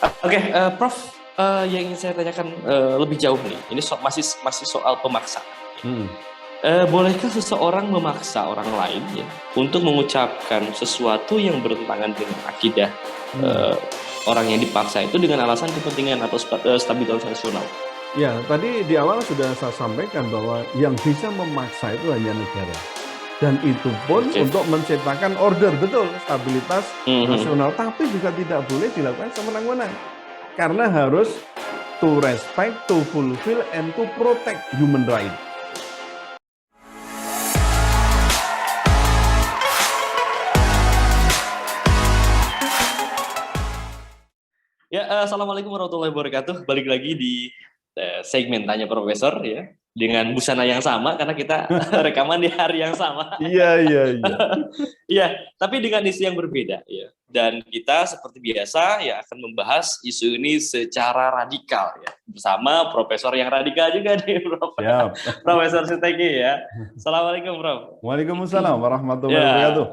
Oke, Prof, yang ingin saya tanyakan lebih jauh nih, ini masih soal pemaksaan. Hmm. Bolehkah seseorang memaksa orang lain ya untuk mengucapkan sesuatu yang bertentangan dengan akidah Hmm. eh, orang yang dipaksa itu dengan alasan kepentingan atau stabilitas nasional? Ya, tadi di awal sudah saya sampaikan bahwa yang bisa memaksa itu hanya negara. Dan itu pun Oke. untuk menciptakan order, betul, stabilitas Mhm. nasional. Tapi juga tidak boleh dilakukan semenang-menang. Karena harus to respect, to fulfill, and to protect human rights. Ya, assalamualaikum warahmatullahi wabarakatuh. Balik lagi di segmen Tanya Profesor ya, dengan busana yang sama karena kita rekaman di hari yang sama. Iya, iya, iya. Iya, tapi dengan isu yang berbeda ya. Dan kita seperti biasa ya akan membahas isu ini secara radikal ya, bersama profesor yang radikal juga nih, Prof. Siap. Profesor Suteki ya. Assalamualaikum, Prof. Waalaikumsalam warahmatullahi Ya, wabarakatuh.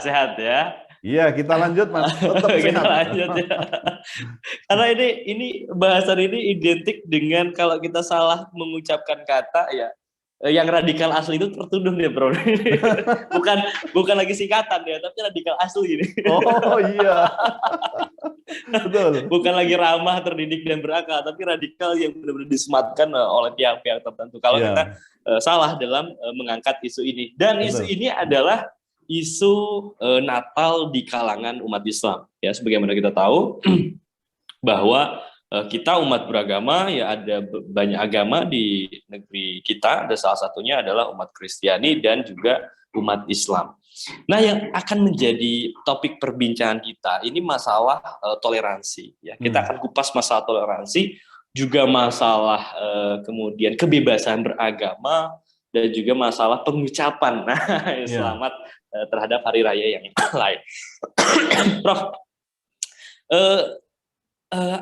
sehat ya. Iya, kita lanjut, Mas. Tetap Kita sehat. lanjut ya. Karena ini bahasan ini identik dengan kalau kita salah mengucapkan kata ya, yang radikal asli itu tertuduh nih, Bro. bukan bukan lagi singkatan ya, tapi radikal asli ini. Oh iya, betul. Bukan lagi ramah, terdidik dan berakal, tapi radikal yang benar-benar disematkan oleh pihak-pihak tertentu. Kalau kita Iya, salah dalam mengangkat isu ini. Dan isu betul. ini adalah isu Natal di kalangan umat Islam. Ya, sebagaimana kita tahu bahwa kita umat beragama ya ada banyak agama di negeri kita, dan salah satunya adalah umat Kristiani dan juga umat Islam. Nah, yang akan menjadi topik perbincangan kita ini masalah toleransi ya. Kita Hmm. akan kupas masalah toleransi, juga masalah kemudian kebebasan beragama, dan juga masalah pengucapan nah Iya. selamat terhadap hari raya yang lain. Prof, eh,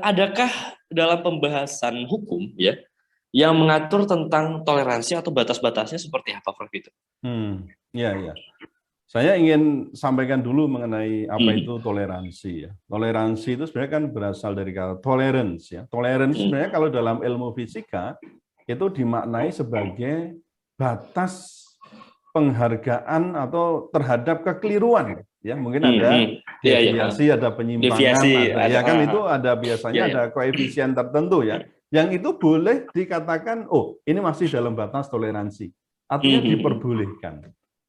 adakah dalam pembahasan hukum ya yang mengatur tentang toleransi atau batas-batasnya seperti apa, Prof itu? Iya, iya. Saya ingin sampaikan dulu mengenai apa Hmm. itu toleransi ya. Toleransi itu sebenarnya kan berasal dari kata tolerance ya. Tolerance Hmm. sebenarnya kalau dalam ilmu fisika itu dimaknai sebagai batas penghargaan atau terhadap kekeliruan ya. Mungkin ada Iya, iya. deviasi, ada penyimpangan, Deviasi ada ada. ya kan itu ada Iya, biasanya iya. ada koefisien tertentu ya. Yang itu boleh dikatakan oh, ini masih dalam batas toleransi. Artinya diperbolehkan.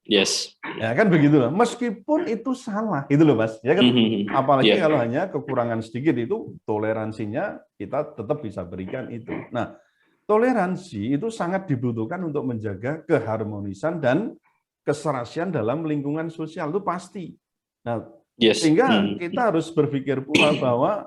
Yes. Ya kan begitu loh. Meskipun itu salah, itu loh Mas. Ya kan. Apalagi Ya. kalau hanya kekurangan sedikit itu toleransinya kita tetap bisa berikan itu. Nah, toleransi itu sangat dibutuhkan untuk menjaga keharmonisan dan keserasian dalam lingkungan sosial itu pasti. Nah, Yes. sehingga kita harus berpikir pula bahwa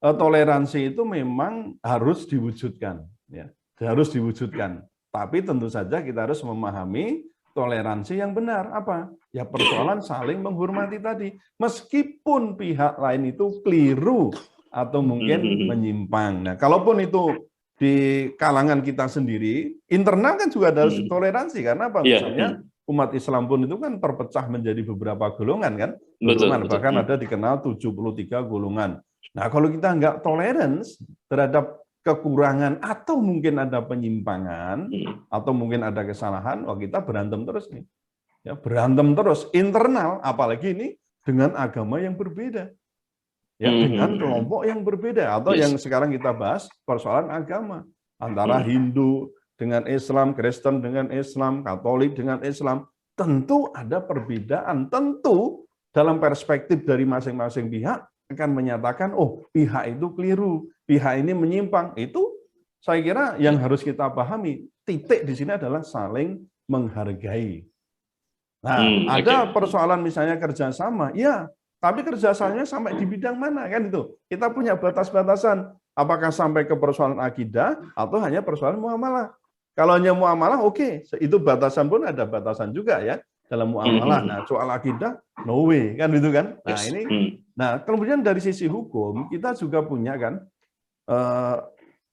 toleransi itu memang harus diwujudkan, ya, harus diwujudkan. Tapi tentu saja kita harus memahami toleransi yang benar apa? Ya persoalan saling menghormati tadi. Meskipun pihak lain itu keliru atau mungkin menyimpang. Nah, kalaupun itu di kalangan kita sendiri, internal kan juga ada toleransi karena apa? Iya. Misalnya umat Islam pun itu kan terpecah menjadi beberapa golongan kan? Betul, Golongan betul. bahkan ada dikenal 73 golongan. Nah, kalau kita nggak tolerance terhadap kekurangan atau mungkin ada penyimpangan atau mungkin ada kesalahan, wah kita berantem terus nih. Ya, berantem terus internal, apalagi ini dengan agama yang berbeda. Ya, dengan kelompok yang berbeda atau Yes. yang sekarang kita bahas persoalan agama antara Hindu dengan Islam, Kristen dengan Islam, Katolik dengan Islam, tentu ada perbedaan. Tentu dalam perspektif dari masing-masing pihak akan menyatakan, oh pihak itu keliru, pihak ini menyimpang. Itu saya kira yang harus kita pahami. Titik di sini adalah saling menghargai. Nah, ada persoalan misalnya kerjasama, ya, tapi kerjasamanya sampai di bidang mana kan itu? Kita punya batas-batasan. Apakah sampai ke persoalan akidah atau hanya persoalan muamalah? Kalau hanya muamalah, oke, itu batasan pun ada batasan juga ya dalam muamalah. Nah, soal akidah, no way kan itu kan. Nah Yes. ini, nah kemudian dari sisi hukum kita juga punya kan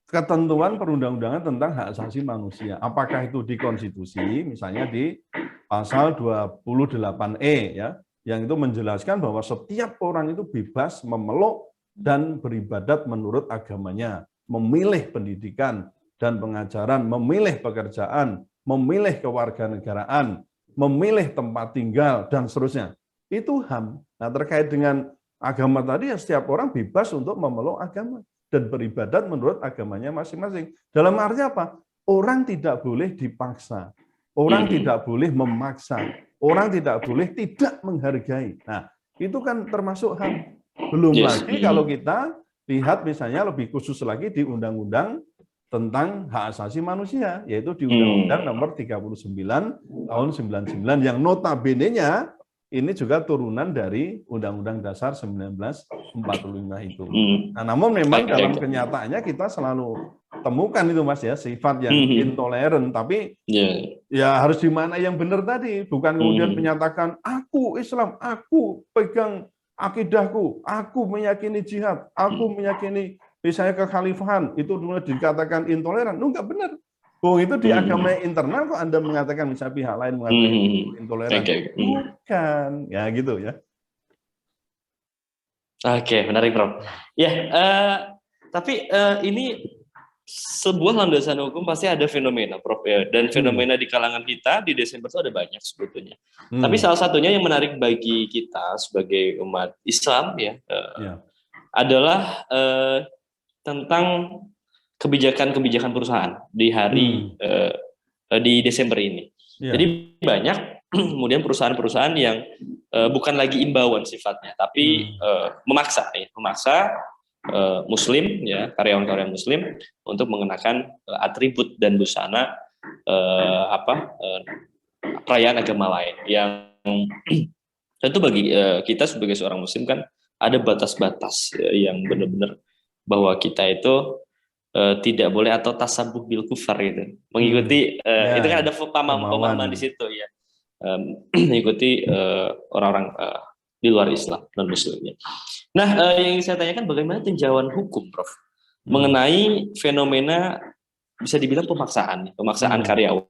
ketentuan perundang-undangan tentang hak asasi manusia. Apakah itu di konstitusi, misalnya di pasal 28E ya, yang itu menjelaskan bahwa setiap orang itu bebas memeluk dan beribadat menurut agamanya, memilih pendidikan dan pengajaran, memilih pekerjaan, memilih kewarganegaraan, memilih tempat tinggal, dan seterusnya. Itu HAM. Nah, terkait dengan agama tadi, ya setiap orang bebas untuk memeluk agama dan beribadat menurut agamanya masing-masing. Dalam arti apa? Orang tidak boleh dipaksa, orang tidak boleh memaksa, orang tidak boleh tidak menghargai. Nah, itu kan termasuk HAM. Belum lagi kalau kita lihat misalnya lebih khusus lagi di Undang-Undang tentang hak asasi manusia, yaitu di Undang-Undang nomor 39 tahun 99 yang notabene-nya ini juga turunan dari Undang-Undang Dasar 1945 itu. Nah, namun memang dalam kenyataannya kita selalu temukan itu Mas ya, sifat yang intoleran, tapi ya harus di mana yang benar tadi, bukan kemudian menyatakan aku Islam, aku pegang akidahku, aku meyakini jihad, aku meyakini misalnya kekhalifahan, itu dulu dikatakan intoleran. Lu nggak benar. Oh, itu di agama internal kok Anda mengatakan misalnya pihak lain mengatakan intoleran. Bukan, ya gitu ya. Oke, menarik Prof. Ya, tapi ini sebuah landasan hukum pasti ada fenomena, Prof. Ya. Dan fenomena di kalangan kita di Desember itu ada banyak sebetulnya. Tapi salah satunya yang menarik bagi kita sebagai umat Islam ya, adalah tentang kebijakan-kebijakan perusahaan di hari di Desember ini. Jadi banyak kemudian perusahaan-perusahaan yang bukan lagi imbauan sifatnya, tapi memaksa Muslim ya, karyawan-karyawan Muslim untuk mengenakan atribut dan busana perayaan agama lain yang tentu bagi kita sebagai seorang Muslim kan ada batas-batas yang benar-benar bahwa kita itu tidak boleh atau tasabuh bil kufar gitu, mengikuti itu kan ada pemahaman di situ ya, mengikuti orang-orang di luar Islam non Muslimnya. Nah, yang saya tanyakan bagaimana tinjauan hukum, Prof, mengenai fenomena bisa dibilang pemaksaan karyawan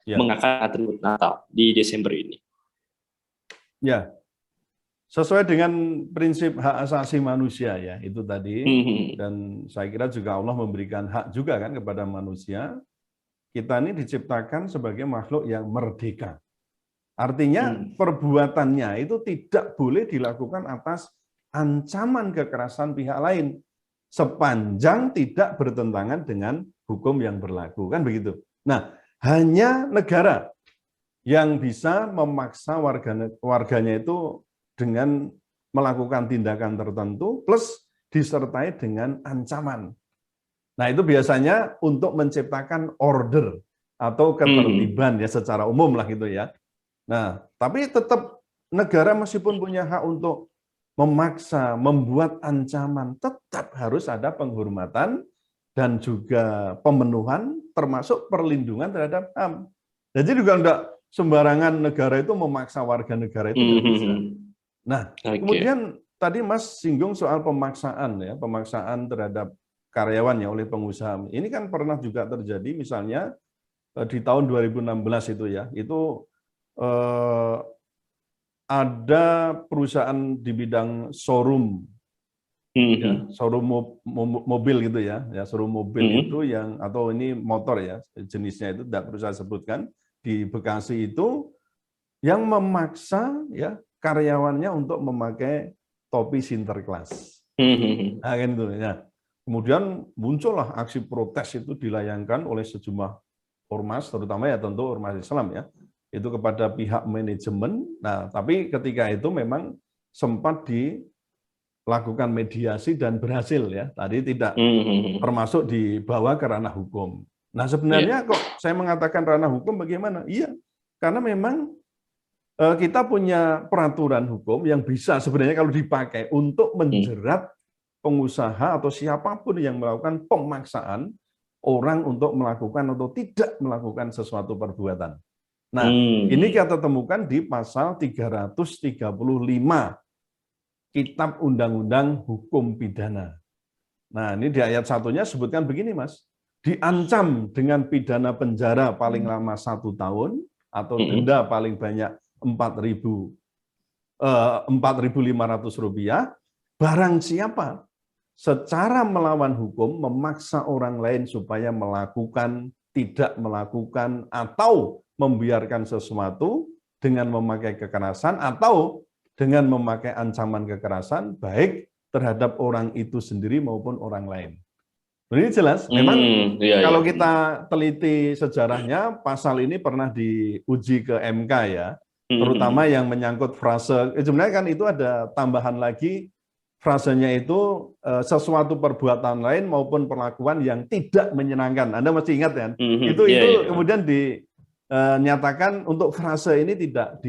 mengenakan atribut Natal di Desember ini. Ya, sesuai dengan prinsip hak asasi manusia ya, itu tadi. Dan saya kira juga Allah memberikan hak juga kan kepada manusia. Kita ini diciptakan sebagai makhluk yang merdeka. Artinya perbuatannya itu tidak boleh dilakukan atas ancaman kekerasan pihak lain sepanjang tidak bertentangan dengan hukum yang berlaku, kan begitu. Nah, hanya negara yang bisa memaksa warganya itu dengan melakukan tindakan tertentu plus disertai dengan ancaman. Nah, itu biasanya untuk menciptakan order atau ketertiban ya secara umum lah gitu ya. Nah, tapi tetap negara meskipun punya hak untuk memaksa, membuat ancaman, tetap harus ada penghormatan dan juga pemenuhan termasuk perlindungan terhadap HAM. Jadi juga enggak sembarangan negara itu memaksa warga negara itu tidak bisa. Nah, kemudian tadi Mas singgung soal pemaksaan ya, pemaksaan terhadap karyawan ya oleh pengusaha. Ini kan pernah juga terjadi misalnya di tahun 2016 itu ya, itu ada perusahaan di bidang showroom, ya, showroom mobil gitu ya, showroom mobil itu yang atau ini motor ya jenisnya itu tidak perlu saya sebutkan di Bekasi itu yang memaksa ya karyawannya untuk memakai topi Sinterklas. Nah, kan itu ya. Kemudian muncullah aksi protes itu dilayangkan oleh sejumlah ormas, terutama ya tentu ormas Islam ya, itu kepada pihak manajemen. Nah, tapi ketika itu memang sempat dilakukan mediasi dan berhasil ya. Tadi tidak termasuk dibawa ke ranah hukum. Nah, sebenarnya kok saya mengatakan ranah hukum bagaimana? Iya, karena memang kita punya peraturan hukum yang bisa sebenarnya kalau dipakai untuk menjerat pengusaha atau siapapun yang melakukan pemaksaan orang untuk melakukan atau tidak melakukan sesuatu perbuatan. Nah, ini kita temukan di pasal 335 Kitab Undang-Undang Hukum Pidana. Nah, ini di ayat 1-nya sebutkan begini, Mas. Diancam dengan pidana penjara paling lama 1 tahun atau denda paling banyak Rp4.500 barang siapa secara melawan hukum memaksa orang lain supaya melakukan, tidak melakukan, atau membiarkan sesuatu dengan memakai kekerasan atau dengan memakai ancaman kekerasan, baik terhadap orang itu sendiri maupun orang lain. Ini jelas, memang Iya, kalau iya. kita teliti sejarahnya, pasal ini pernah diuji ke MK ya, terutama yang menyangkut frase, sebenarnya kan itu ada tambahan lagi, frasenya itu sesuatu perbuatan lain maupun perlakuan yang tidak menyenangkan. Anda masih ingat kan? Itu Iya, iya. kemudian dinyatakan untuk frase ini tidak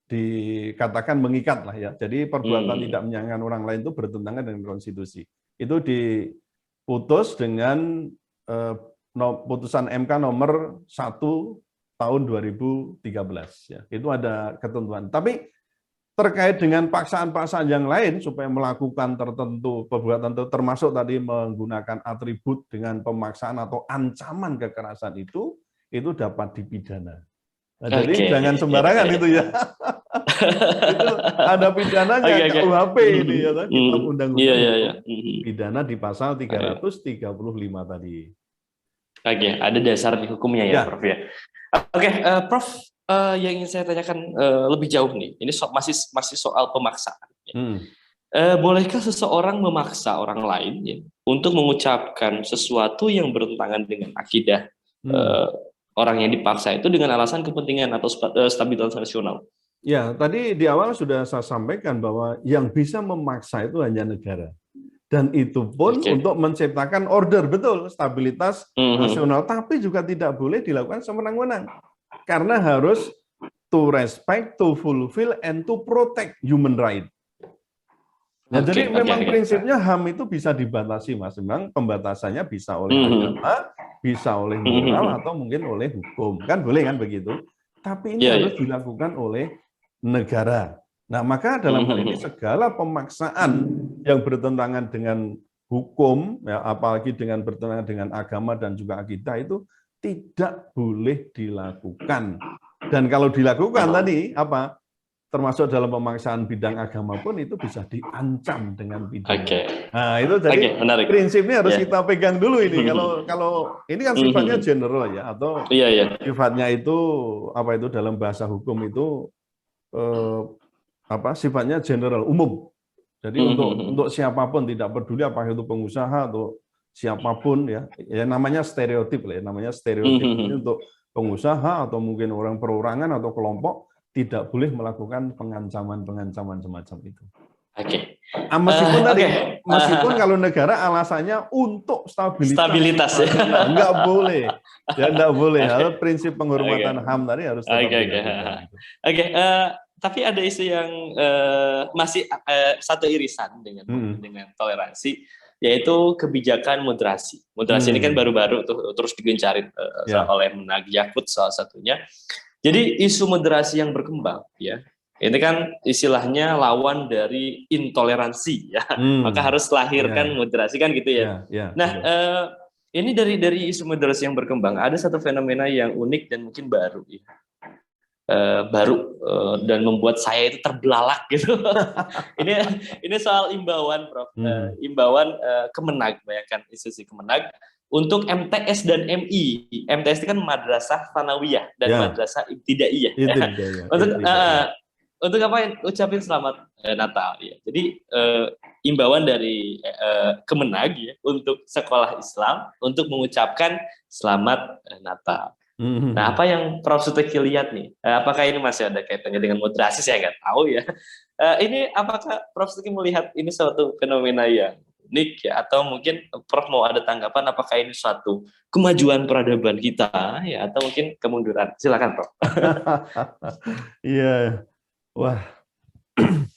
dikatakan mengikat lah ya. Jadi perbuatan tidak menyenangkan orang lain itu bertentangan dengan konstitusi. Itu diputus dengan putusan MK nomor 1 tahun 2013 ya. Itu ada ketentuan. Tapi terkait dengan paksaan-paksaan yang lain supaya melakukan tertentu perbuatan termasuk tadi menggunakan atribut dengan pemaksaan atau ancaman kekerasan itu dapat dipidana. Nah, jadi jangan sembarangan itu ya. Itu ada pidananya KUHP ini ya, Kitab Undang-Undang pidana di pasal 335 tadi. Oke, ada dasar di hukumnya ya, Prof ya. Oke, Prof, yang ingin saya tanyakan lebih jauh nih, ini masih soal pemaksaan. Bolehkah seseorang memaksa orang lain ya, untuk mengucapkan sesuatu yang bertentangan dengan akidah orang yang dipaksa itu dengan alasan kepentingan atau stabilitas nasional? Ya, tadi di awal sudah saya sampaikan bahwa yang bisa memaksa itu hanya negara. Dan itu pun untuk menciptakan order, betul, stabilitas nasional. Tapi juga tidak boleh dilakukan sewenang-wenang. Karena harus to respect, to fulfill, and to protect human right. Nah, jadi memang prinsipnya HAM itu bisa dibatasi, Mas. Memang pembatasannya bisa oleh agama, bisa oleh moral, atau mungkin oleh hukum. Kan boleh kan begitu? Tapi ini harus dilakukan oleh negara. Nah, maka dalam hal ini segala pemaksaan yang bertentangan dengan hukum, ya, apalagi dengan bertentangan dengan agama dan juga akidah itu tidak boleh dilakukan. Dan kalau dilakukan tadi apa? Termasuk dalam pemaksaan bidang agama pun itu bisa diancam dengan pidana. Nah, itu jadi prinsipnya harus kita pegang dulu ini. Kalau ini kan sifatnya general ya, atau sifatnya itu apa itu dalam bahasa hukum itu sifatnya general, umum. Jadi untuk siapapun, tidak peduli apakah itu pengusaha atau siapapun ya namanya stereotip lah ya, namanya stereotip. Ini untuk pengusaha atau mungkin orang perorangan atau kelompok tidak boleh melakukan pengancaman semacam itu. Meskipun meskipun kalau negara alasannya untuk stabilitas ya. Enggak boleh. Ya enggak boleh. Prinsip penghormatan HAM tadi harus tetap dilakukan. Tapi ada isu yang masih satu irisan dengan toleransi, yaitu kebijakan moderasi. Moderasi ini kan baru-baru terus digencarin oleh Menag Yakut salah satunya. Jadi isu moderasi yang berkembang, ya, ini kan istilahnya lawan dari intoleransi, ya. Maka harus lahirkan moderasi kan gitu ya. Nah, ini dari isu moderasi yang berkembang ada satu fenomena yang unik dan mungkin baru, ya. Dan membuat saya itu terbelalak gitu. ini soal imbauan, Prof. Imbauan Kemenag, bayangkan institusi Kemenag untuk MTS dan MI. MTS itu kan Madrasah Tsanawiyah dan Madrasah Ibtidaiyah. Untuk apa? Ucapin selamat Natal ya. Jadi imbauan dari Kemenag ya untuk sekolah Islam untuk mengucapkan selamat Natal. Nah, apa yang Prof. Suteki lihat nih? Apakah ini masih ada kaitannya dengan moderasi? Saya nggak tahu ya. Ini apakah Prof. Suteki melihat ini suatu fenomena yang unik ya? Atau mungkin Prof. mau ada tanggapan apakah ini suatu kemajuan peradaban kita ya? Atau mungkin kemunduran? Silakan, Prof. Iya, wah,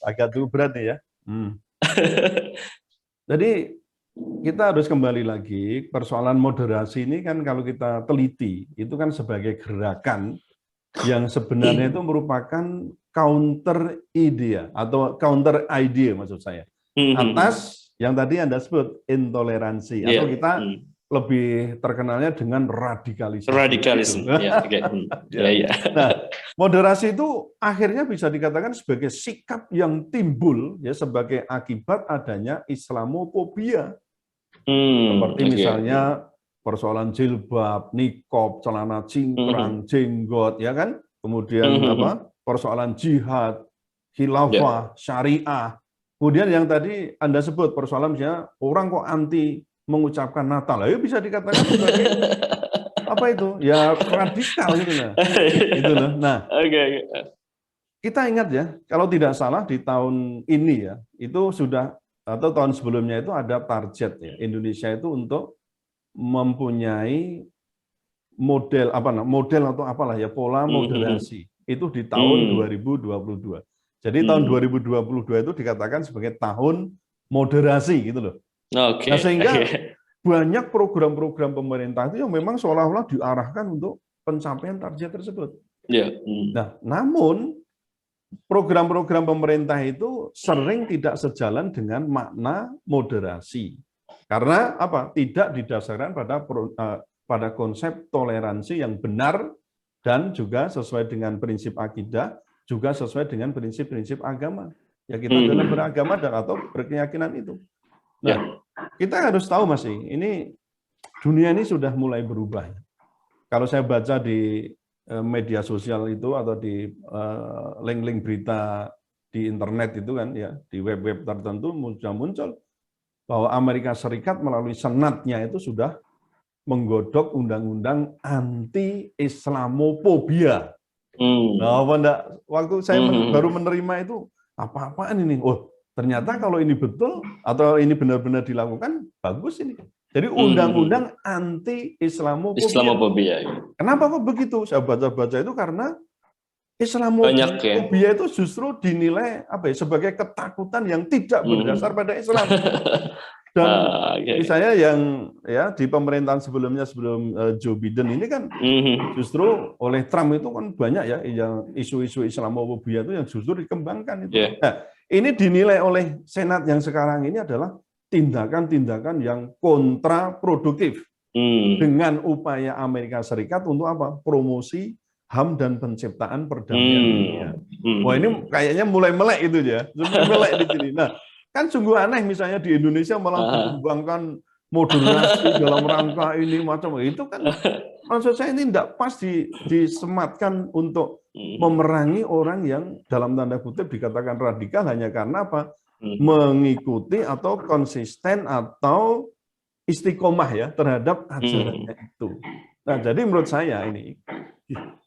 agak tuh berat nih ya. Jadi kita harus kembali lagi, persoalan moderasi ini kan kalau kita teliti, itu kan sebagai gerakan yang sebenarnya itu merupakan counter idea atau counter idea maksud saya. Atas yang tadi Anda sebut intoleransi atau kita lebih terkenalnya dengan radikalisme. Radikalisme. Nah, Moderasi itu akhirnya bisa dikatakan sebagai sikap yang timbul ya sebagai akibat adanya Islamofobia. Seperti misalnya persoalan jilbab, nikob, celana cingkrang, jenggot, ya kan? Kemudian persoalan jihad, khilafah, syariah. Kemudian yang tadi Anda sebut persoalan misalnya orang kok anti mengucapkan Natal, ya bisa dikatakan sebagai apa itu? Ya radikal gitu nah. Itu loh. Nah, kita ingat ya, kalau tidak salah di tahun ini ya, itu sudah atau tahun sebelumnya itu ada target ya Indonesia itu untuk mempunyai model atau apalah ya pola moderasi itu di tahun 2022. Jadi tahun 2022 itu dikatakan sebagai tahun moderasi gitu loh. Nah, sehingga banyak program-program pemerintah itu yang memang seolah-olah diarahkan untuk pencapaian target tersebut. Nah, namun program-program pemerintah itu sering tidak sejalan dengan makna moderasi. Karena apa? Tidak didasarkan pada konsep toleransi yang benar dan juga sesuai dengan prinsip akidah, juga sesuai dengan prinsip-prinsip agama. Ya kita dalam beragama dan atau berkeyakinan itu. Nah, kita harus tahu Mas, ini dunia ini sudah mulai berubah. Kalau saya baca di media sosial itu atau di link-link berita di internet itu kan ya, di web-web tertentu muncul bahwa Amerika Serikat melalui senatnya itu sudah menggodok undang-undang anti-Islamofobia. Nah, waktu saya baru menerima itu apa-apaan ini? Oh, ternyata kalau ini betul atau ini benar-benar dilakukan, bagus ini. Jadi undang-undang anti-Islamofobia. Kenapa kok begitu? Saya baca-baca itu karena Islamofobia itu justru dinilai sebagai ketakutan yang tidak berdasar pada Islam. Dan misalnya yang ya di pemerintahan sebelumnya sebelum Joe Biden ini kan justru oleh Trump itu kan banyak ya yang isu-isu Islamofobia itu yang justru dikembangkan itu. Nah, ini dinilai oleh Senat yang sekarang ini adalah tindakan-tindakan yang kontraproduktif dengan upaya Amerika Serikat untuk apa? Promosi HAM dan penciptaan perdamaian dunia. Wah, ini kayaknya mulai melek itu ya, mulai melek di sini. Nah, kan sungguh aneh misalnya di Indonesia malah dikembangkan moderasi dalam rangka ini macam itu kan maksud saya ini tidak pas disematkan untuk memerangi orang yang dalam tanda kutip dikatakan radikal hanya karena apa? Mengikuti atau konsisten atau istiqomah ya terhadap ajarannya itu. Nah, jadi menurut saya ini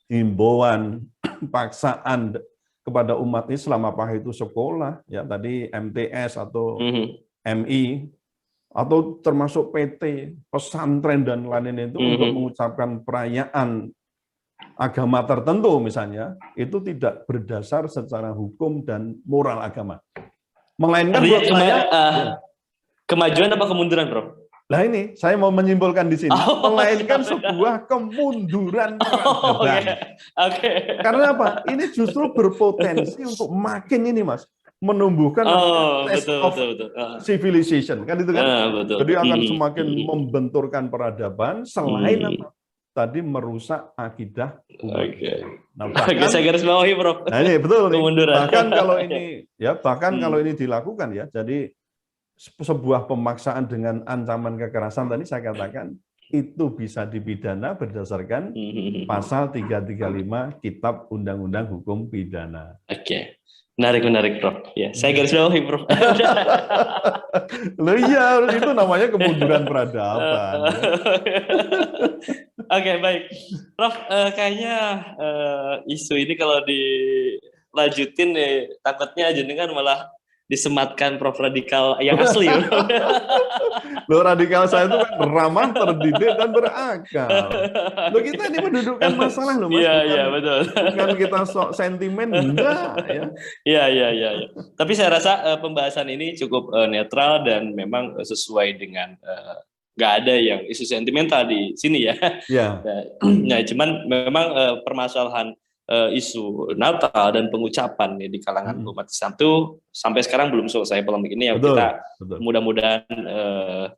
himbauan paksaan kepada umat Islam apakah itu sekolah ya tadi MTS atau MI atau termasuk PT, pesantren dan lain-lain itu untuk mengucapkan perayaan agama tertentu misalnya itu tidak berdasar secara hukum dan moral agama. Melainkan buat saya kemajuan apa kemunduran, Prof? Nah ini saya mau menyimpulkan di sini, melainkan sebuah kemunduran peradaban. Karena apa? Ini justru berpotensi untuk makin ini Mas, menumbuhkan civilization, kan itu kan? Jadi akan semakin membenturkan peradaban selain apa? Tadi merusak akidah umat. Nah, bahkan, saya garis bawahi, Prof. Nah ini betul nih. Bahkan kalau ini ya, kalau ini dilakukan ya, jadi sebuah pemaksaan dengan ancaman kekerasan tadi saya katakan itu bisa dipidana berdasarkan pasal 335 Kitab Undang-Undang Hukum Pidana. Menarik, Prof. Ya, saya garis bawahi, Prof. Loh iya, itu namanya kemunduran peradaban. Baik. Prof, kayaknya isu ini kalau dilanjutin takutnya jenengan malah disematkan Prof radikal yang asli. Loh, radikal saya itu kan ramah, terdidik, dan berakal. Loh, kita ini mendudukkan masalah loh Mas. Iya, betul. Bukan kita sok sentimen, enggak ya. Iya. Tapi saya rasa pembahasan ini cukup netral dan memang sesuai dengan nggak ada yang isu sentimental di sini ya. Nah, cuman memang permasalahan isu Natal dan pengucapan di kalangan umat Islam itu sampai sekarang belum selesai polemik ini ya. Betul. Mudah-mudahan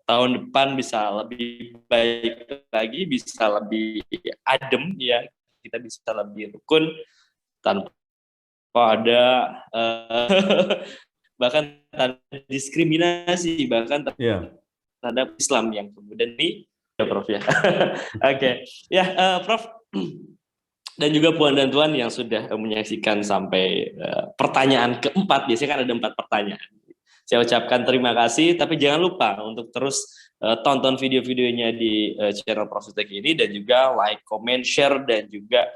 tahun depan bisa lebih baik lagi, bisa lebih adem ya, kita bisa lebih rukun tanpa ada bahkan tanda diskriminasi, bahkan Ya, terhadap Islam yang kemudian ini ya Prof ya. Oke, ya Prof dan juga Puan dan Tuan yang sudah menyaksikan sampai pertanyaan keempat. Biasanya kan ada 4 pertanyaan. Saya ucapkan terima kasih, tapi jangan lupa untuk terus tonton video-videonya di channel Prof Suteki ini, dan juga like, comment, share, dan juga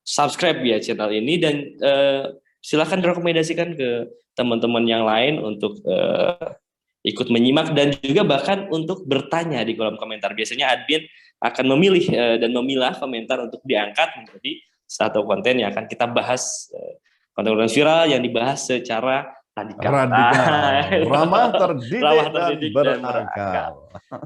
subscribe ya channel ini, dan silahkan rekomendasikan ke teman-teman yang lain untuk ikut menyimak, dan juga bahkan untuk bertanya di kolom komentar. Biasanya admin akan memilih dan memilah komentar untuk diangkat menjadi satu konten yang akan kita bahas, konten-konten viral yang dibahas secara radikal, ramah, terdidik, ramah, dan terdidik, dan berakal. berakal.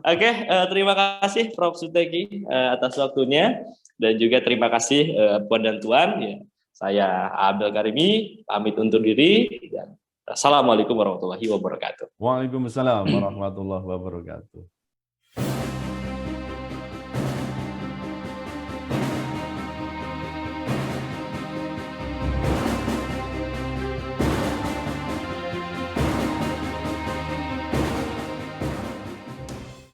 Oke, terima kasih Prof Suteki atas waktunya, dan juga terima kasih Puan dan Tuan. Ya, saya Abdul Karimi pamit undur diri, dan assalamualaikum warahmatullahi wabarakatuh. Waalaikumsalam warahmatullahi wabarakatuh.